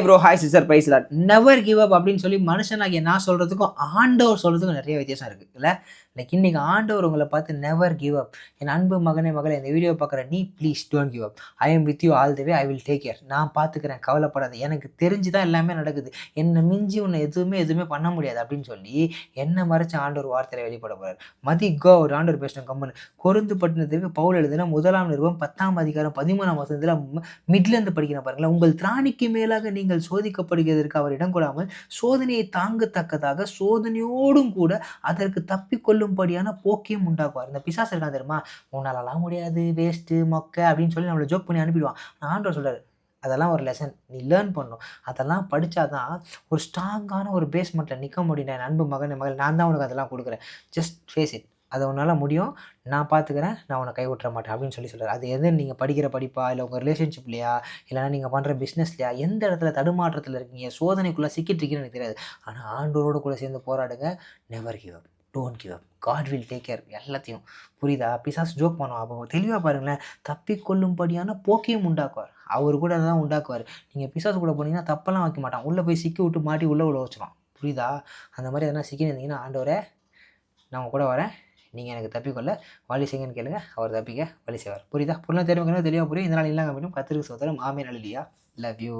Bro hi sister praise lot never give அப் அப்படின்னு சொல்லி மனுஷனாகிய நான் சொல்கிறதுக்கும் ஆண்டவர் சொல்கிறதுக்கும் நிறைய வித்தியாசம் இருக்குது இல்லை லைக் இன்றைக்கி ஆண்டவர் உங்களை பார்த்து நெவர் கிவ் அப் என் அன்பு மகனே மகளை இந்த வீடியோ பார்க்குற நீ please don't give up I am with you all the way I will take care நான் பார்த்துக்கிறேன் கவலைப்படாது எனக்கு தெரிஞ்சு தான் எல்லாமே நடக்குது என்னை மிஞ்சி உன்னை எதுவுமே பண்ண முடியாது அப்படின்னு சொல்லி என்னை மறைச்ச ஆண்டவர் வார்த்தையை வெளிப்பட போகிறார் மதிக்கோ ஒரு ஆண்டவர் பேசணும் கம்மன் கொருந்து பட்டினத்திற்கு பவுல் எழுதின 1 நிருபம் 10ஆம் அதிகாரம் 13ஆம் வசனத்தில் மிட்லேருந்து படிக்கிற பாருங்களேன் உங்கள் திராணிக்கு மேலாக நீங்கள் சோதிக்கப்படுகிறதற்கு அவர் இடம் கொடாமல் சோதனையை தாங்கத்தக்கதாக சோதனையோடும் கூட அதற்கு தப்பிக்கொள்ளும்படியான போக்கியம் உண்டாக்குவார். இந்த பிசாசு இருக்கான் தெரியுமா, உன்னாலலாம் முடியாது வேஸ்ட்டு மொக்க அப்படின்னு சொல்லி நம்மளை ஜோக் பண்ணி அனுப்பிடுவான். ஆண்டவர் சொல்றாரு அதெல்லாம் ஒரு லெசன், நீ லேர்ன் பண்ணும். அதெல்லாம் படித்தாதான் ஒரு ஸ்ட்ராங்கான ஒரு பேஸ்மெண்ட்டில் நிற்க முடியும். என் அன்பு மகன் நான் தான் உனக்கு அதெல்லாம் கொடுக்குறேன், ஜஸ்ட் ஃபேஸ் இட், அதை உன்னால் முடியும், நான் பார்த்துக்கிறேன், நான் உன்னை கைவிட்டுற மாட்டேன் அப்படின்னு சொல்கிறார். அது எது நீங்கள் படிக்கிற படிப்பா இல்லை உங்கள் ரிலேஷன்ஷிப்லையா இல்லைனா நீங்கள் பண்ணுற பிஸ்னஸ்லையா எந்த இடத்துல தடுமாற்றத்தில் இருக்கீங்க சோதனைக்குள்ளே சிக்கிட்டு இருக்கீங்கன்னு எனக்கு தெரியாது. ஆனால் ஆண்டவரோடு கூட சேர்ந்து போராடுங்க. Never give up, don't give up, God will take care எல்லாத்தையும். புரியுதா? பிசாஸ் ஜோக் பண்ணுவோம். அப்போ தெளிவாக பாருங்களேன், தப்பிக்கொள்ளும்படியான போக்கையும் உண்டாக்குவார். அவர் கூட தான் உண்டாக்குவார். நீங்கள் பிசாசு கூட போனீங்கன்னா தப்பெல்லாம் வைக்க மாட்டான், உள்ளே போய் சிக்கி விட்டு மாட்டி உள்ளே உள்ள வச்சிடும். புரியுதா? அந்த மாதிரி எதனா சிக்கி இருந்தீங்கன்னா ஆண்டவரே நான் உங்க கூட வரேன், நீங்கள் எனக்கு தப்பிக்கொள்ள வழி செய்யுங்கன்னு கேளுங்க, அவர் தப்பிக்க வழி செய்வார். புரியுதா? புரியலாம் தெரியுங்க, தெளிவாக புரியும். இதனால் இல்லாமல் கத்திரிக்கு சோதரம். ஆமென் அல்லேலூயா. Love you.